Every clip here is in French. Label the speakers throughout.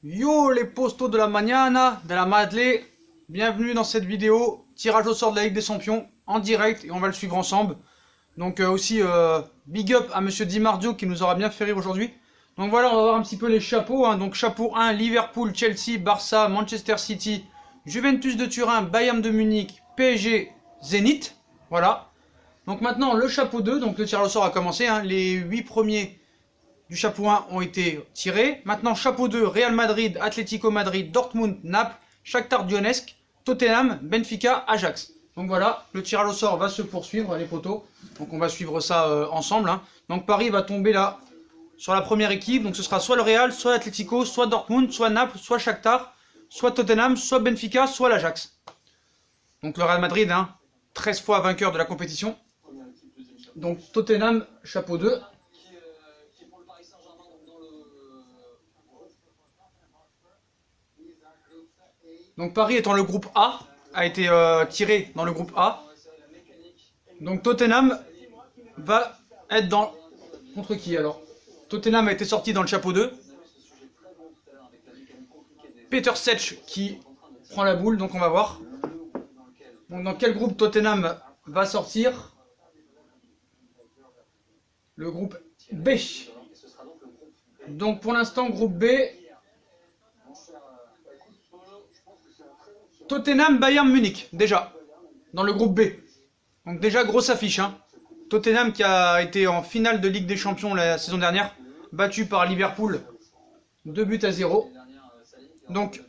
Speaker 1: Yo les postos de la mañana, de la Madeleine, bienvenue dans cette vidéo, tirage au sort de la Ligue des Champions en direct et on va le suivre ensemble. Donc aussi big up à monsieur Di Marzio qui nous aura bien fait rire aujourd'hui. Donc voilà, on va voir un petit peu les chapeaux, hein. Donc chapeau 1, Liverpool, Chelsea, Barça, Manchester City, Juventus de Turin, Bayern de Munich, PSG, Zénith. Voilà. Donc maintenant le chapeau 2, donc le tirage au sort a commencé, hein. Les 8 premiers du chapeau 1 ont été tirés. Maintenant, chapeau 2, Real Madrid, Atlético Madrid, Dortmund, Naples, Shakhtar Donetsk, Tottenham, Benfica, Ajax. Donc voilà, le tirage au sort va se poursuivre, les potos. Donc on va suivre ça ensemble, hein. Donc Paris va tomber là sur la première équipe. Donc ce sera soit le Real, soit l'Atlético, soit Dortmund, soit Naples, soit Shakhtar, soit Tottenham, soit Benfica, soit l'Ajax. Donc le Real Madrid, hein, 13 fois vainqueur de la compétition. Donc Tottenham, chapeau 2. Donc Paris étant le groupe A, a été tiré dans le groupe A. Donc Tottenham va être dans... Contre qui alors? Tottenham a été sorti dans le chapeau 2. Peter Cech qui prend la boule, donc on va voir. Donc dans quel groupe Tottenham va sortir? Le groupe B. Donc pour l'instant groupe B... Tottenham, Bayern Munich, déjà, dans le groupe B. Donc déjà, grosse affiche, hein. Tottenham qui a été en finale de Ligue des Champions la saison dernière, battu par Liverpool, 2-0. Donc,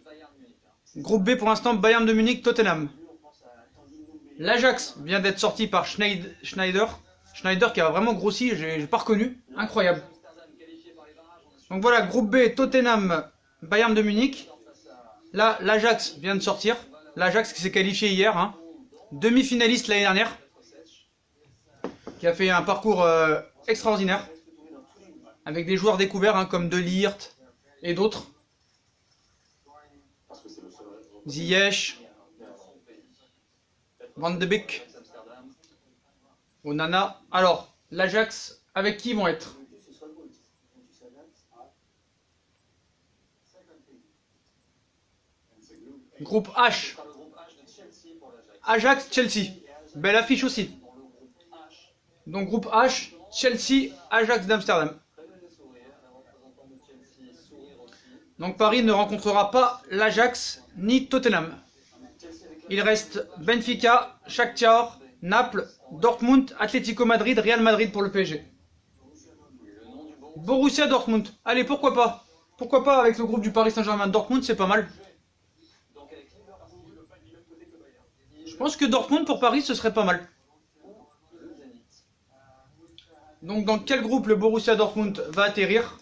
Speaker 1: groupe B pour l'instant, Bayern de Munich, Tottenham. L'Ajax vient d'être sorti par Schneider. Schneider qui a vraiment grossi, j'ai pas reconnu, incroyable. Donc voilà, groupe B, Tottenham, Bayern de Munich. Là, l'Ajax vient de sortir. L'Ajax qui s'est qualifié hier, hein. Demi-finaliste l'année dernière. Qui a fait un parcours extraordinaire. Avec des joueurs découverts, hein, comme De Ligt et d'autres. Ziyech, Van de Beek, Onana. Alors, l'Ajax, avec qui ils vont être? Groupe H. Ajax, Chelsea. Belle affiche aussi. Donc groupe H, Chelsea, Ajax d'Amsterdam. Donc Paris ne rencontrera pas l'Ajax ni Tottenham. Il reste Benfica, Shakhtar, Naples, Dortmund, Atlético Madrid, Real Madrid pour le PSG. Borussia Dortmund. Allez, pourquoi pas? Pourquoi pas avec le groupe du Paris Saint-Germain? Dortmund, c'est pas mal. Je pense que Dortmund pour Paris, ce serait pas mal. Donc dans quel groupe le Borussia Dortmund va atterrir?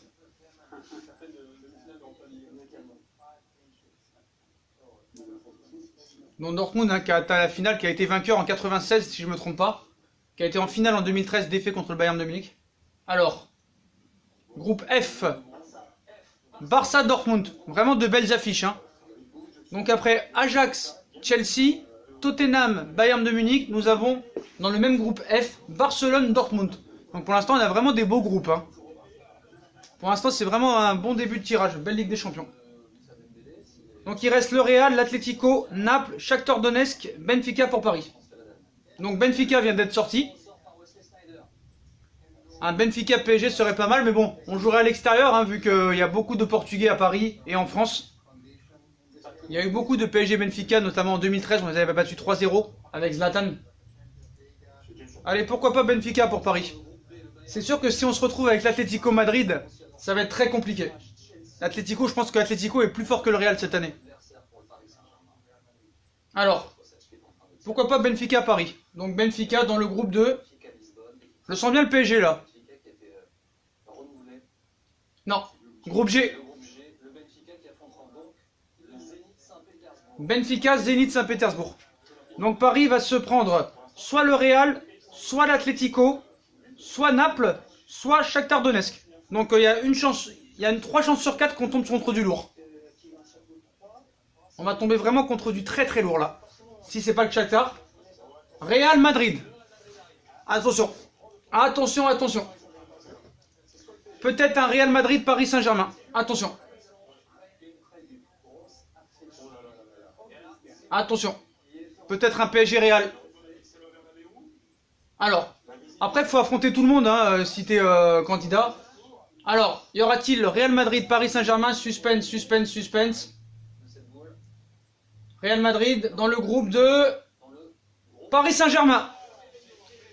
Speaker 1: Donc Dortmund, hein, qui a atteint la finale, qui a été vainqueur en 96 si je ne me trompe pas. Qui a été en finale en 2013, défait contre le Bayern de Munich. Alors, groupe F. Barça Dortmund. Vraiment de belles affiches, hein. Donc après Ajax, Chelsea, Tottenham, Bayern de Munich, nous avons dans le même groupe F, Barcelone, Dortmund. Donc pour l'instant, on a vraiment des beaux groupes, hein. Pour l'instant, c'est vraiment un bon début de tirage. Belle Ligue des Champions. Donc il reste le Real, l'Atlético, Naples, Shakhtar Donetsk, Benfica pour Paris. Donc Benfica vient d'être sorti. Un Benfica PSG serait pas mal, mais bon, on jouerait à l'extérieur, hein, vu qu'il y a beaucoup de Portugais à Paris et en France. Il y a eu beaucoup de PSG Benfica, notamment en 2013, on les avait battus 3-0 avec Zlatan. Allez, pourquoi pas Benfica pour Paris? C'est sûr que si on se retrouve avec l'Atlético Madrid, ça va être très compliqué. L'Atlético, je pense que l'Atlético est plus fort que le Real cette année. Alors, pourquoi pas Benfica Paris? Donc Benfica dans le groupe 2. Je sens bien le PSG là. Non, groupe G. Benfica, Zénith Saint-Pétersbourg. Donc Paris va se prendre soit le Real, soit l'Atlético, soit Naples, soit Shakhtar Donetsk. Donc il y a une chance, il y a 3 chances sur 4 qu'on tombe contre du lourd. On va tomber vraiment contre du très très lourd là. Si c'est pas le Shakhtar. Real Madrid. Attention. Attention, attention. Peut-être un Real Madrid Paris Saint-Germain. Attention. Attention. Peut-être un PSG Real. Alors, après, il faut affronter tout le monde hein, si tu es candidat. Alors, y aura-t-il Real Madrid, Paris Saint-Germain, suspense, suspense, suspense. Real Madrid dans le groupe de Paris Saint-Germain.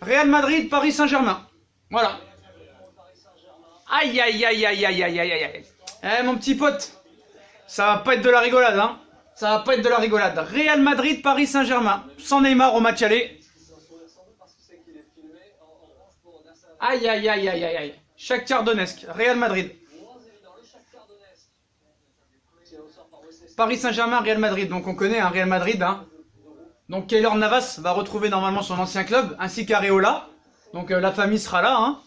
Speaker 1: Real Madrid, Paris Saint-Germain. Voilà. Aïe, aïe, aïe, aïe, aïe, aïe, aïe, aïe. Eh, mon petit pote, ça va pas être de la rigolade, hein. Ça va pas être de la rigolade. Real Madrid, Paris Saint-Germain. Sans Neymar au match aller. Aïe, aïe, aïe, aïe, aïe, aïe. Shakhtar Donetsk, Real Madrid. Paris Saint-Germain, Real Madrid. Donc on connaît un Real Madrid. Hein. Donc Keylor Navas va retrouver normalement son ancien club, ainsi qu'Areola. Donc la famille sera là. Hein.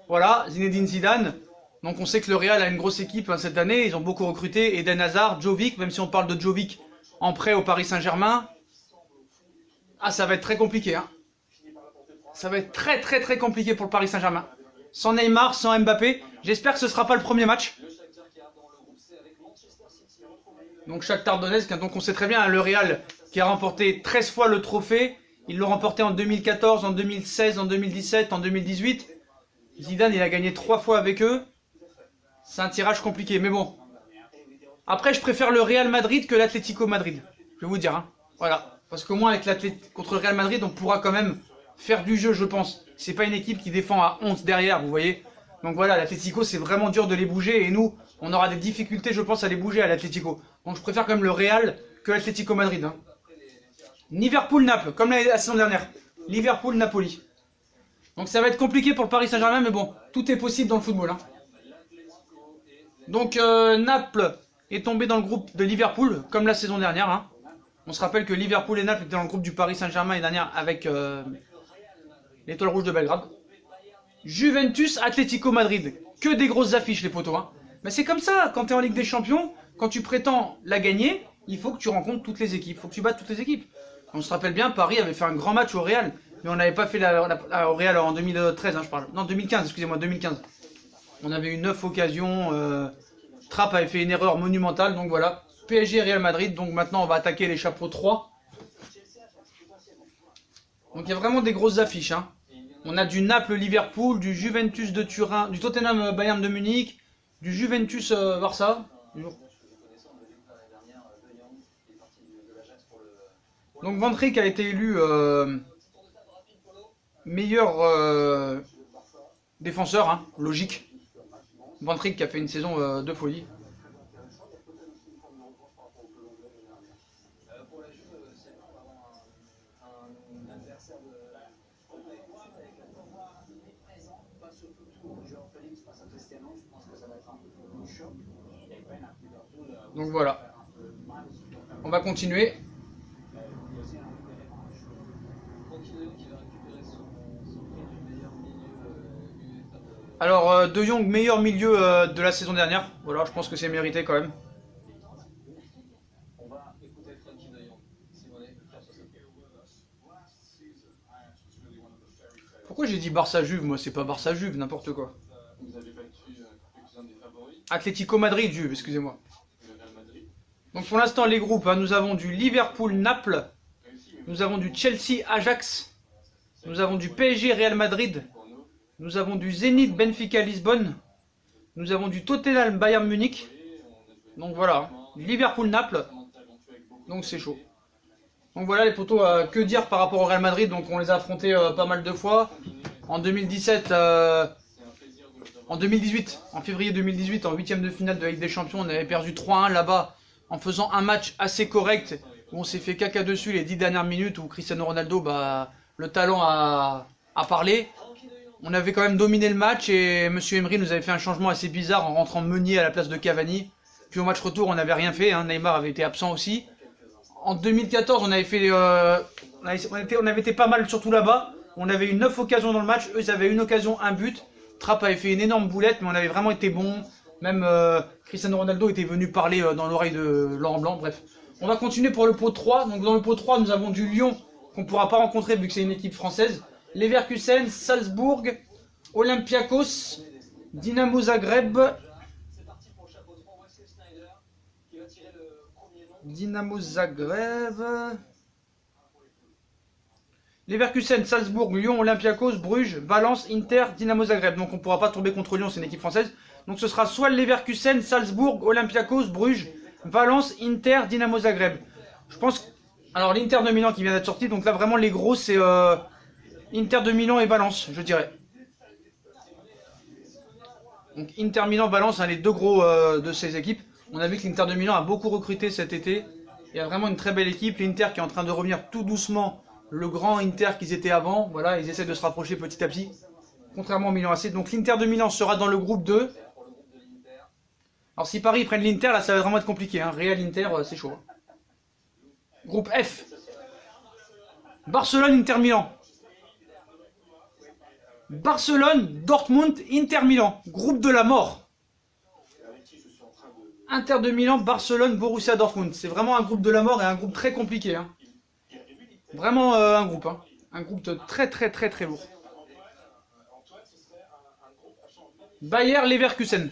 Speaker 1: Voilà, Zinedine Zidane. Donc on sait que le Real a une grosse équipe hein, cette année. Ils ont beaucoup recruté. Eden Hazard, Jovic, même si on parle de Jovic en prêt au Paris Saint-Germain. Ah, ça va être très compliqué. Hein. Ça va être très très très compliqué pour le Paris Saint-Germain. Sans Neymar, sans Mbappé. J'espère que ce ne sera pas le premier match. Donc Shakhtar Donetsk, donc on sait très bien, hein, le Real qui a remporté 13 fois le trophée. Ils l'ont remporté en 2014, en 2016, en 2017, en 2018. Zidane, il a gagné 3 fois avec eux. C'est un tirage compliqué, mais bon. Après, je préfère le Real Madrid que l'Atlético Madrid. Je vais vous dire, hein. Voilà. Parce qu'au moins, avec contre le Real Madrid, on pourra quand même faire du jeu, je pense. C'est pas une équipe qui défend à 11 derrière, vous voyez. Donc voilà, l'Atlético, c'est vraiment dur de les bouger. Et nous, on aura des difficultés, je pense, à les bouger à l'Atlético. Donc je préfère quand même le Real que l'Atlético Madrid. Hein. Liverpool-Naples, comme la saison dernière. Liverpool-Napoli. Donc ça va être compliqué pour le Paris Saint-Germain, mais bon, tout est possible dans le football. Hein. Donc Naples est tombé dans le groupe de Liverpool, comme la saison dernière. Hein. On se rappelle que Liverpool et Naples étaient dans le groupe du Paris Saint-Germain l'année dernière avec l'Étoile Rouge de Belgrade. Juventus, Atlético Madrid. Que des grosses affiches, les potos. Hein. Mais c'est comme ça, quand tu es en Ligue des Champions, quand tu prétends la gagner, il faut que tu rencontres toutes les équipes. Il faut que tu battes toutes les équipes. On se rappelle bien, Paris avait fait un grand match au Real. Mais on n'avait pas fait au Real en 2013, hein, je parle. Non, 2015, excusez-moi, 2015. On avait eu 9 occasions. Trapp avait fait une erreur monumentale. Donc voilà, PSG Real Madrid. Donc maintenant, on va attaquer les chapeaux 3. Donc il y a vraiment des grosses affiches. Hein. On a du Naples-Liverpool, du Juventus de Turin, du Tottenham-Bayern de Munich, du Juventus-Barça. Donc Van Dijk a été élu meilleur défenseur, hein, logique. Van Dijk qui a fait une saison de folie. Donc voilà. On va continuer. Alors, De Jong, meilleur milieu de la saison dernière. Voilà, je pense que c'est mérité quand même. Pourquoi j'ai dit Barça-Juve? Moi, c'est pas Barça-Juve, n'importe quoi. Atlético Madrid, Juve, excusez-moi. Donc pour l'instant, les groupes, hein, nous avons du Liverpool-Naples, nous avons du Chelsea-Ajax, nous avons du PSG-Real Madrid, nous avons du Zénith-Benfica-Lisbonne, nous avons du Tottenham-Bayern Munich. Donc voilà, du Liverpool-Naples, donc c'est chaud. Donc voilà les potos, que dire par rapport au Real Madrid? Donc on les a affrontés pas mal de fois. En 2017, en 2018, en février 2018, en 8ème de finale de la Ligue des Champions, on avait perdu 3-1 là-bas en faisant un match assez correct où on s'est fait caca dessus les 10 dernières minutes où Cristiano Ronaldo, bah, le talent a parlé. On avait quand même dominé le match et Monsieur Emery nous avait fait un changement assez bizarre en rentrant Meunier à la place de Cavani. Puis au match retour, on n'avait rien fait, hein, Neymar avait été absent aussi. En 2014, on avait fait, on avait été pas mal surtout là-bas. On avait eu 9 occasions dans le match, eux ils avaient une occasion, un but. Trapp avait fait une énorme boulette, mais on avait vraiment été bon. Même Cristiano Ronaldo était venu parler dans l'oreille de Laurent Blanc, bref. On va continuer pour le pot 3. Donc dans le pot 3, nous avons du Lyon, qu'on ne pourra pas rencontrer vu que c'est une équipe française. Leverkusen, Salzbourg, Olympiakos, Dynamo Zagreb, Dynamo Zagreb. Leverkusen, Salzbourg, Lyon, Olympiakos, Bruges, Valence, Inter, Dynamo Zagreb. Donc on ne pourra pas tomber contre Lyon, c'est une équipe française. Donc ce sera soit Leverkusen, Salzbourg, Olympiakos, Bruges, Valence, Inter, Dynamo Zagreb. Je pense... Alors l'Inter de Milan qui vient d'être sorti. Donc là vraiment les gros c'est Inter de Milan et Valence, je dirais. Donc Inter Milan, Valence, hein, les deux gros de ces équipes. On a vu que l'Inter de Milan a beaucoup recruté cet été. Il y a vraiment une très belle équipe. L'Inter qui est en train de revenir tout doucement. Le grand Inter qu'ils étaient avant. Voilà, ils essaient de se rapprocher petit à petit. Contrairement au Milan AC. Donc l'Inter de Milan sera dans le groupe 2. Alors si Paris prennent l'Inter, là ça va vraiment être compliqué. Hein. Real Inter, c'est chaud. Hein. Groupe F. Barcelone, Inter Milan. Barcelone, Dortmund, Inter Milan. Groupe de la mort. Inter de Milan, Barcelone, Borussia Dortmund. C'est vraiment un groupe de la mort et un groupe très compliqué. Hein. Vraiment un groupe. Hein. Un groupe de très lourd. Bayer Leverkusen.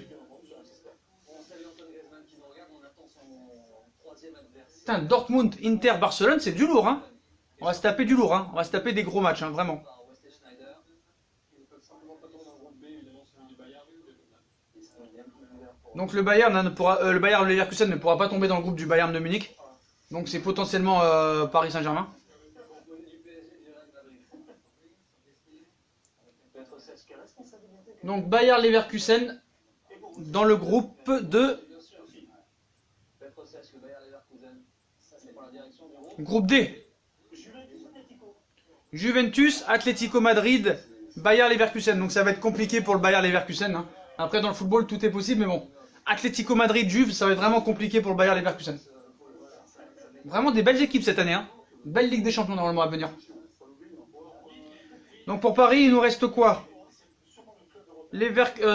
Speaker 1: Putain, Dortmund, Inter, Barcelone, c'est du lourd. Hein. On va se taper du lourd. Hein. On va se taper des gros matchs, hein, vraiment. Donc le Bayern Leverkusen ne pourra pas tomber dans le groupe du Bayern de Munich. Donc c'est potentiellement Paris Saint-Germain. Donc Bayer Leverkusen dans le groupe de groupe D. Juventus, Atlético Madrid, Bayer Leverkusen. Donc ça va être compliqué pour le Bayer Leverkusen. Hein. Après dans le football tout est possible mais bon. Atlético Madrid, Juve, ça va être vraiment compliqué pour le Bayer Leverkusen. Vraiment des belles équipes cette année. Hein. Belle Ligue des Champions normalement à venir. Donc pour Paris, il nous reste quoi?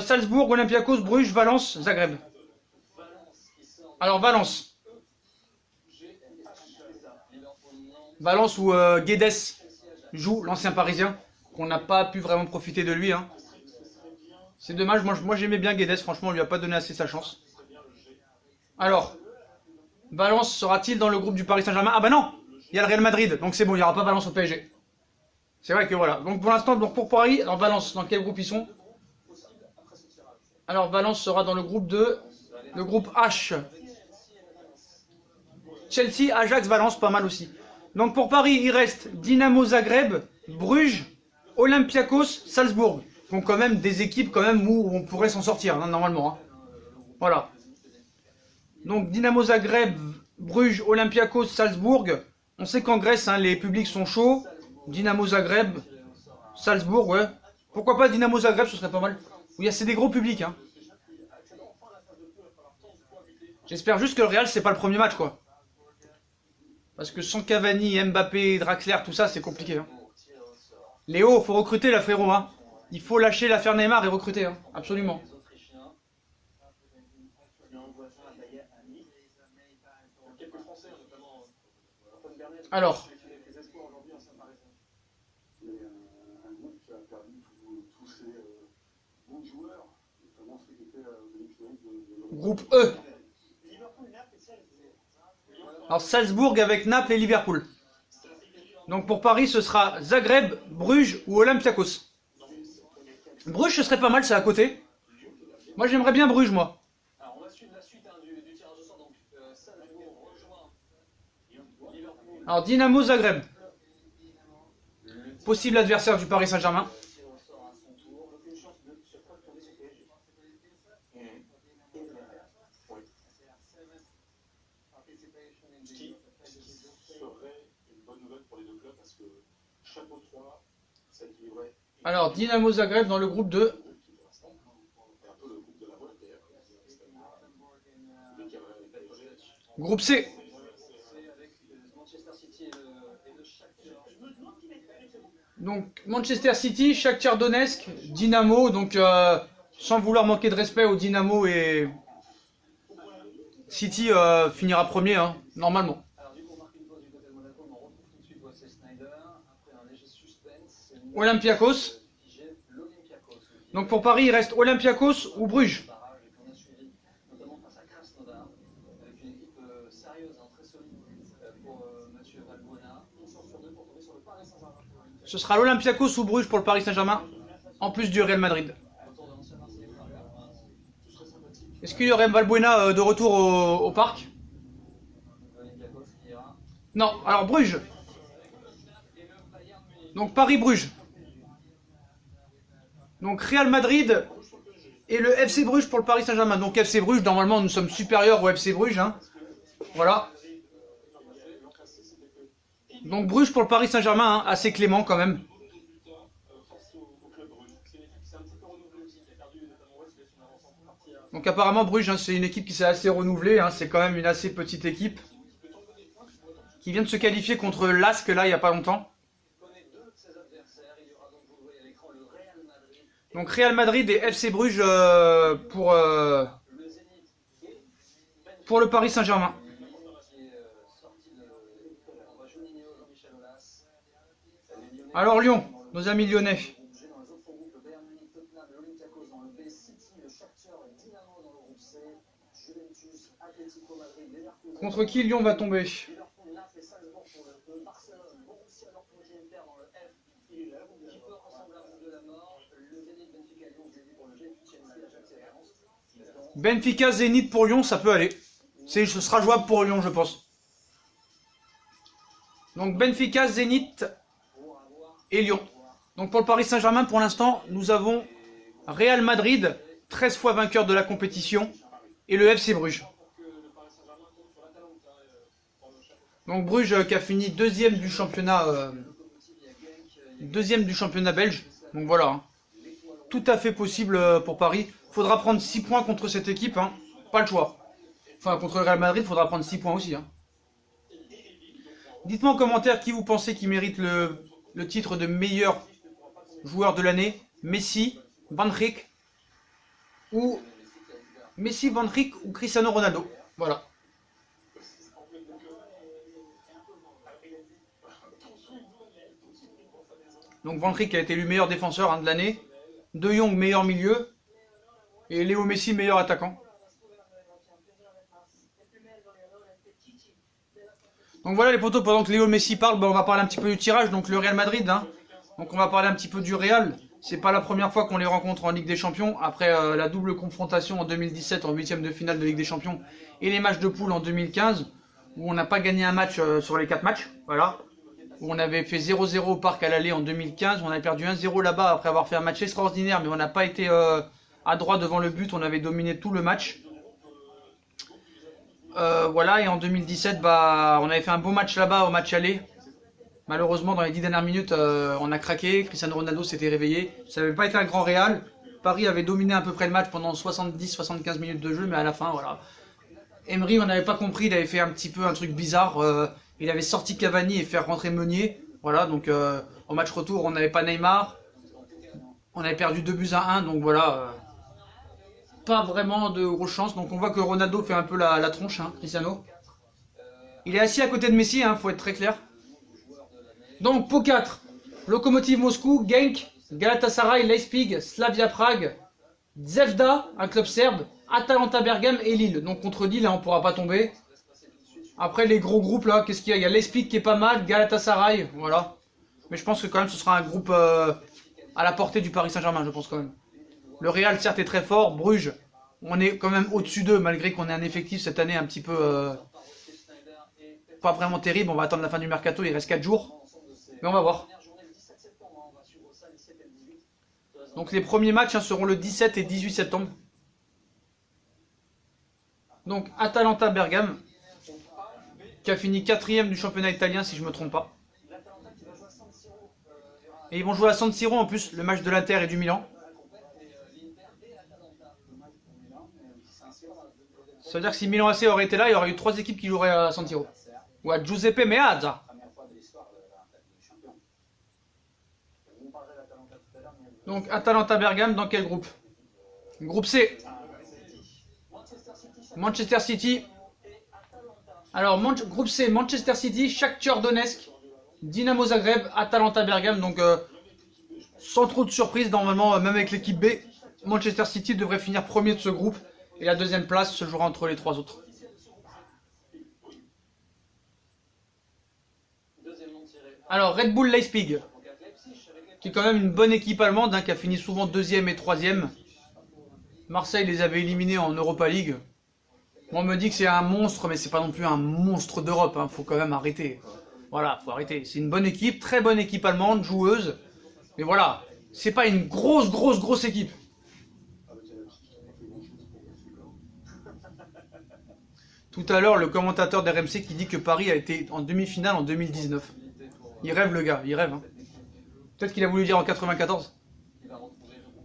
Speaker 1: Salzbourg, Olympiakos, Bruges, Valence, Zagreb. Alors Valence. Valence où Guedes joue, l'ancien parisien. Qu'on n'a pas pu vraiment profiter de lui. Hein. C'est dommage, moi j'aimais bien Guedes, franchement on lui a pas donné assez sa chance. Alors, Valence sera-t-il dans le groupe du Paris Saint-Germain? Ah bah non, il y a le Real Madrid, donc c'est bon, il n'y aura pas Valence au PSG. C'est vrai que voilà, donc pour l'instant, pour Paris, alors Valence, dans quel groupe ils sont? Alors Valence sera dans le groupe 2, le groupe H. Chelsea, Ajax, Valence, pas mal aussi. Donc pour Paris, il reste Dynamo Zagreb, Bruges, Olympiakos, Salzbourg. Donc quand même des équipes quand même où on pourrait s'en sortir, hein, normalement. Hein. Voilà. Donc Dynamo Zagreb, Bruges, Olympiakos, Salzbourg. On sait qu'en Grèce, hein, les publics sont chauds. Dynamo Zagreb, Salzbourg, ouais. Pourquoi pas Dynamo Zagreb, ce serait pas mal. Oui, c'est des gros publics. Hein. J'espère juste que le Real, c'est pas le premier match, quoi. Parce que sans Cavani, Mbappé, Draxler, tout ça, c'est compliqué. Hein. Léo, faut recruter la frérot, hein. Il faut lâcher l'affaire Neymar et recruter, hein. Absolument. Alors. Groupe E. Alors Salzbourg avec Naples et Liverpool. Donc pour Paris, ce sera Zagreb, Bruges ou Olympiakos. Bruges, ce serait pas mal, c'est à côté. Moi, j'aimerais bien Bruges, moi. Alors, Dynamo Zagreb. Possible adversaire du Paris Saint-Germain. Alors, Dynamo Zagreb dans le groupe 2. Groupe C. Donc, Manchester City, Shakhtar Donetsk, Dynamo. Donc, sans vouloir manquer de respect au Dynamo et City finira premier, hein, normalement. Olympiakos. Donc pour Paris, il reste Olympiakos ou Bruges. Ce sera l'Olympiakos ou Bruges pour le Paris Saint-Germain, en plus du Real Madrid. Est-ce qu'il y aurait Valbuena de retour au parc? Non, alors Bruges. Donc Paris-Bruges. Donc Real Madrid et le FC Bruges pour le Paris Saint-Germain. Donc FC Bruges, normalement nous sommes supérieurs au FC Bruges. Hein. Voilà. Donc Bruges pour le Paris Saint-Germain, hein, assez clément quand même. Donc apparemment Bruges, hein, c'est une équipe qui s'est assez renouvelée. Hein, c'est quand même une assez petite équipe. Qui vient de se qualifier contre l'Asc là il n'y a pas longtemps. Donc Real Madrid et FC Bruges pour le Paris Saint-Germain. Alors Lyon, nos amis lyonnais. Contre qui Lyon va tomber? Benfica Zénith pour Lyon, ça peut aller. Ce sera jouable pour Lyon, je pense. Donc Benfica, Zénith et Lyon. Donc pour le Paris Saint-Germain, pour l'instant, nous avons Real Madrid, 13 fois vainqueur de la compétition, et le FC Bruges. Donc Bruges qui a fini deuxième du championnat belge. Donc voilà, hein. Tout à fait possible pour Paris. Faudra prendre 6 points contre cette équipe, hein. Pas le choix. Enfin, contre le Real Madrid, il faudra prendre 6 points aussi. Hein. Dites-moi en commentaire qui vous pensez qui mérite le titre de meilleur joueur de l'année. Messi, Van Dijk ou Cristiano Ronaldo. Voilà. Donc Van Dijk a été élu meilleur défenseur, hein, de l'année. De Jong meilleur milieu. Et Léo Messi meilleur attaquant. Donc voilà les potos, pendant que Léo Messi parle, on va parler un petit peu du tirage. Donc le Real Madrid, hein. Donc on va parler un petit peu du Real. C'est pas la première fois qu'on les rencontre en Ligue des Champions. Après la double confrontation en 2017 en 8e de finale de Ligue des Champions. Et les matchs de poule en 2015. Où on n'a pas gagné un match sur les 4 matchs. Voilà. Où on avait fait 0-0 au parc à l'aller en 2015. On avait perdu 1-0 là-bas après avoir fait un match extraordinaire. Mais on n'a pas été à droit devant le but. On avait dominé tout le match. Voilà, et en 2017, on avait fait un beau match là-bas au match aller. Malheureusement, dans les 10 dernières minutes, on a craqué. Cristiano Ronaldo s'était réveillé. Ça n'avait pas été un grand Real. Paris avait dominé à peu près le match pendant 70-75 minutes de jeu, mais à la fin, voilà. Emery, on n'avait pas compris, il avait fait un petit peu un truc bizarre. Il avait sorti Cavani et fait rentrer Meunier. Voilà, donc au match retour, on n'avait pas Neymar. On avait perdu 2-1, donc voilà. Pas vraiment de grosses chances. Donc on voit que Ronaldo fait un peu la tronche, hein, Cristiano. Il est assis à côté de Messi, hein, faut être très clair. Donc pot 4, Lokomotiv Moscou, Genk, Galatasaray, Leipzig, Slavia Prague, Zvezda, un club serbe, Atalanta Bergame et Lille. Donc contre Lille, hein, on ne pourra pas tomber. Après les gros groupes là, qu'est-ce qu'il y a? Il y a Leipzig qui est pas mal, Galatasaray, voilà. Mais je pense que quand même ce sera un groupe à la portée du Paris Saint-Germain, je pense quand même. Le Real certes est très fort, Bruges, on est quand même au-dessus d'eux malgré qu'on ait un effectif cette année un petit peu pas vraiment terrible. On va attendre la fin du mercato, il reste 4 jours. Mais on va voir. Donc les premiers matchs, hein, seront le 17 et 18 septembre. Donc Atalanta Bergame, qui a fini 4ème du championnat italien si je ne me trompe pas. Et ils vont jouer à San Siro en plus, le match de l'Inter et du Milan. Ça veut dire que si Milan AC aurait été là, il y aurait eu 3 équipes qui joueraient à San Siro. Ou à Giuseppe Meazza. Donc Atalanta Bergame dans quel groupe? Groupe C. Manchester City. Alors groupe C, Manchester City, Shakhtar Donetsk, Dynamo Zagreb, Atalanta Bergame. Donc sans trop de surprise, normalement, même avec l'équipe B, Manchester City devrait finir premier de ce groupe. Et la deuxième place se jouera entre les 3 autres. Alors, Red Bull Leipzig, qui est quand même une bonne équipe allemande, hein, qui a fini souvent 2e et 3e. Marseille les avait éliminés en Europa League. Moi, on me dit que c'est un monstre, mais c'est pas non plus un monstre d'Europe. Hein. Faut quand même arrêter. Voilà, faut arrêter. C'est une bonne équipe, très bonne équipe allemande, joueuse. Mais voilà, c'est pas une grosse équipe. Tout à l'heure, le commentateur d'RMC qui dit que Paris a été en demi-finale en 2019. Il rêve le gars, il rêve. Hein. Peut-être qu'il a voulu dire en 94.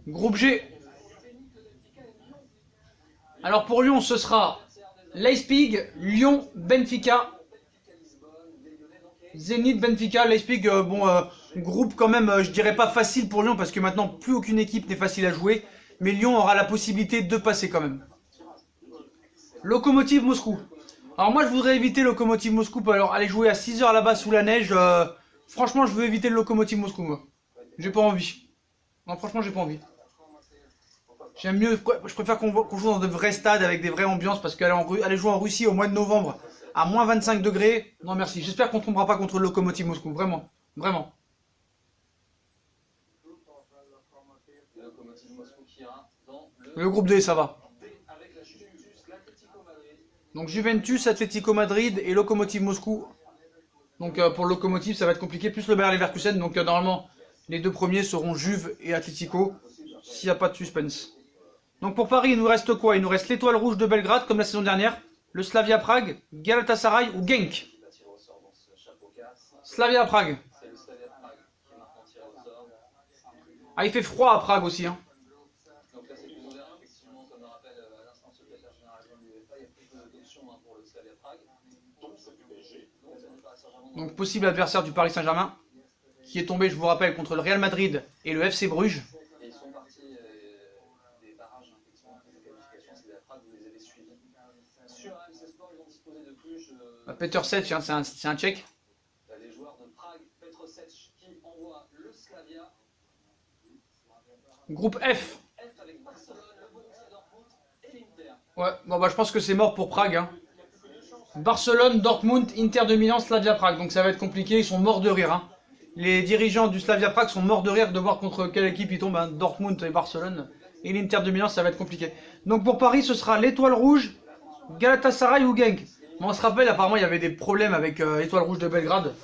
Speaker 1: Groupe G. Alors pour Lyon, ce sera Leipzig, Lyon, Benfica. Zénith, Benfica, Leipzig, groupe quand même, je dirais pas facile pour Lyon parce que maintenant plus aucune équipe n'est facile à jouer. Mais Lyon aura la possibilité de passer quand même. Lokomotiv Moscou. Alors moi je voudrais éviter Lokomotiv Moscou. Alors aller jouer à 6 h là-bas sous la neige. Franchement je veux éviter le Lokomotiv Moscou moi. J'ai pas envie. Non franchement j'ai pas envie. J'aime mieux, je préfère qu'on joue dans de vrais stades avec des vraies ambiances parce qu'aller jouer en Russie au mois de novembre à moins 25 degrés, non merci. J'espère qu'on ne tombera pas contre le Lokomotiv Moscou, vraiment, vraiment. Le groupe D ça va. Donc Juventus, Atlético Madrid et Lokomotiv Moscou. Donc pour le Lokomotiv ça va être compliqué, plus le Bayer Leverkusen. Donc normalement les deux premiers seront Juve et Atlético, s'il n'y a pas de suspense. Donc pour Paris il nous reste quoi? Il nous reste l'Étoile Rouge de Belgrade comme la saison dernière, le Slavia Prague, Galatasaray ou Genk. Slavia Prague. Ah il fait froid à Prague aussi hein. Donc possible adversaire du Paris Saint-Germain, qui est tombé, je vous rappelle, contre le Real Madrid et le FC Bruges. Petr Sech, hein, c'est un Tchèque. Groupe F. Ouais, bon bah je pense que c'est mort pour Prague. Hein. Barcelone, Dortmund, Inter de Milan, Slavia Prague. Donc ça va être compliqué, ils sont morts de rire. Hein. Les dirigeants du Slavia Prague sont morts de rire de voir contre quelle équipe ils tombent. Hein. Dortmund et Barcelone. Et l'Inter de Milan, ça va être compliqué. Donc pour Paris, ce sera l'Étoile Rouge, Galatasaray ou Genk. Bon, on se rappelle, apparemment, il y avait des problèmes avec l'Étoile Rouge de Belgrade.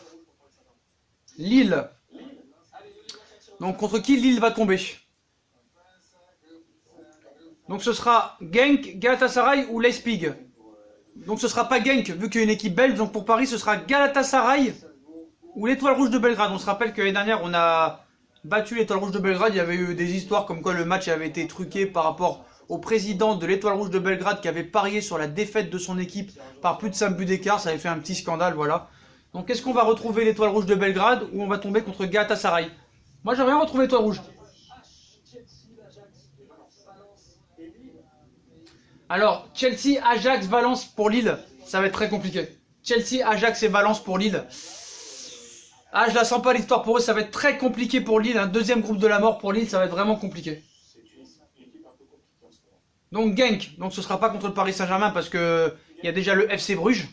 Speaker 1: Lille. Donc contre qui Lille va tomber? Donc ce sera Genk, Galatasaray ou Leipzig. Donc ce sera pas Genk, vu qu'il y a une équipe belge. Donc pour Paris, ce sera Galatasaray ou l'Étoile Rouge de Belgrade. On se rappelle que l'année dernière, on a battu l'Étoile Rouge de Belgrade. Il y avait eu des histoires comme quoi le match avait été truqué par rapport au président de l'Étoile Rouge de Belgrade qui avait parié sur la défaite de son équipe par plus de 5 buts d'écart. Ça avait fait un petit scandale, voilà. Donc est-ce qu'on va retrouver l'Étoile Rouge de Belgrade ou on va tomber contre Galatasaray? Moi j'aimerais bien retrouver l'Étoile Rouge. Alors, Chelsea, Ajax, Valence pour Lille, ça va être très compliqué. Chelsea, Ajax et Valence pour Lille. Ah, je la sens pas l'histoire pour eux, ça va être très compliqué pour Lille. Un deuxième groupe de la mort pour Lille, ça va être vraiment compliqué. Donc Genk, donc ce sera pas contre le Paris Saint-Germain parce que il y a déjà le FC Bruges.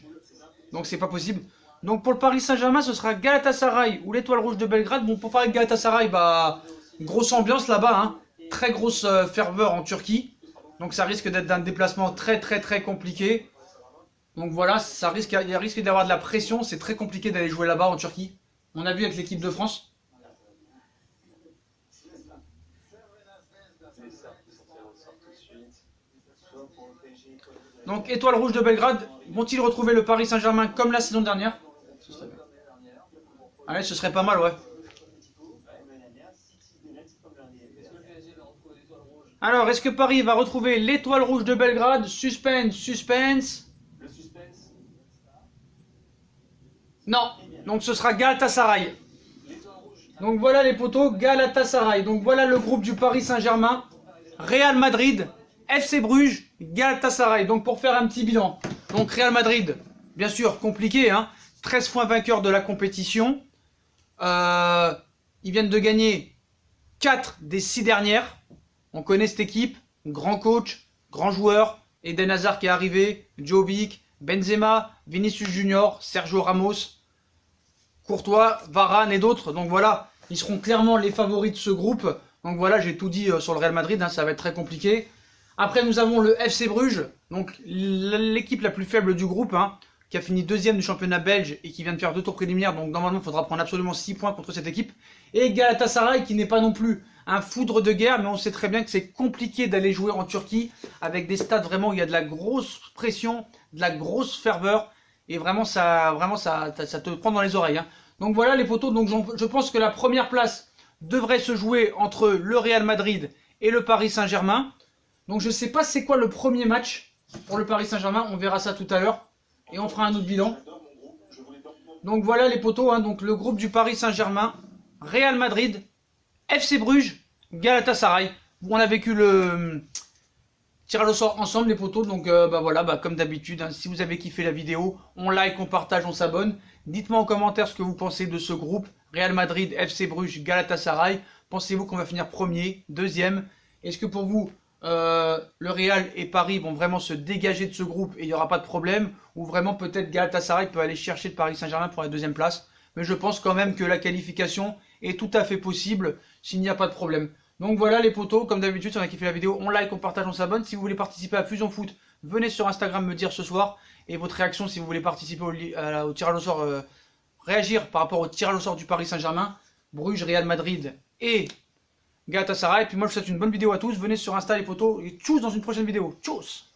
Speaker 1: Donc c'est pas possible. Donc pour le Paris Saint-Germain, ce sera Galatasaray ou l'Étoile Rouge de Belgrade. Bon, pour parler de Galatasaray, bah grosse ambiance là-bas, hein. Très grosse ferveur en Turquie. Donc ça risque d'être un déplacement très compliqué. Donc voilà, il y a risque d'avoir de la pression. C'est très compliqué d'aller jouer là-bas en Turquie. On a vu avec l'équipe de France. Donc Étoile Rouge de Belgrade, vont-ils retrouver le Paris Saint-Germain comme la saison dernière? Allez, ce serait pas mal, ouais. Alors, est-ce que Paris va retrouver l'Étoile Rouge de Belgrade? Suspense, suspense. Non, donc ce sera Galatasaray. Donc voilà les potos, Galatasaray. Donc voilà le groupe du Paris Saint-Germain, Real Madrid, FC Bruges, Galatasaray. Donc pour faire un petit bilan, donc Real Madrid, bien sûr compliqué, hein, 13 fois vainqueur de la compétition. Ils viennent de gagner 4 des 6 dernières. On connaît cette équipe, grand coach, grand joueur, Eden Hazard qui est arrivé, Jovic, Benzema, Vinicius Junior, Sergio Ramos. Courtois, Varane et d'autres. Donc voilà, ils seront clairement les favoris de ce groupe. Donc voilà, j'ai tout dit sur le Real Madrid, hein, ça va être très compliqué. Après, nous avons le FC Bruges, donc l'équipe la plus faible du groupe, hein, qui a fini deuxième du championnat belge et qui vient de faire 2 tours préliminaires. Donc normalement, il faudra prendre absolument 6 points contre cette équipe. Et Galatasaray, qui n'est pas non plus un foudre de guerre, mais on sait très bien que c'est compliqué d'aller jouer en Turquie avec des stades vraiment où il y a de la grosse pression, de la grosse ferveur. Et vraiment, ça te prend dans les oreilles. Hein. Donc voilà les potos, donc je pense que la première place devrait se jouer entre le Real Madrid et le Paris Saint-Germain. Donc je ne sais pas c'est quoi le premier match pour le Paris Saint-Germain, on verra ça tout à l'heure. Et on fera un autre bilan. Donc voilà les potos, hein, donc le groupe du Paris Saint-Germain, Real Madrid, FC Bruges, Galatasaray. On a vécu le tirage au sort ensemble les potos, donc voilà, comme d'habitude, hein, si vous avez kiffé la vidéo, on like, on partage, on s'abonne. Dites-moi en commentaire ce que vous pensez de ce groupe, Real Madrid, FC Bruges, Galatasaray. Pensez-vous qu'on va finir premier, deuxième? Est-ce que pour vous, le Real et Paris vont vraiment se dégager de ce groupe et il n'y aura pas de problème? Ou vraiment peut-être Galatasaray peut aller chercher le Paris Saint-Germain pour la deuxième place? Mais je pense quand même que la qualification est tout à fait possible s'il n'y a pas de problème. Donc voilà les potos, comme d'habitude, si on a kiffé la vidéo, on like, on partage, on s'abonne. Si vous voulez participer à Fusion Foot, venez sur Instagram me dire ce soir. Et votre réaction si vous voulez participer au tirage au sort, réagir par rapport au tirage au sort du Paris Saint-Germain, Bruges, Real Madrid et Galatasaray. Et puis moi je vous souhaite une bonne vidéo à tous. Venez sur Insta les potos et tchuss dans une prochaine vidéo. Tchuss!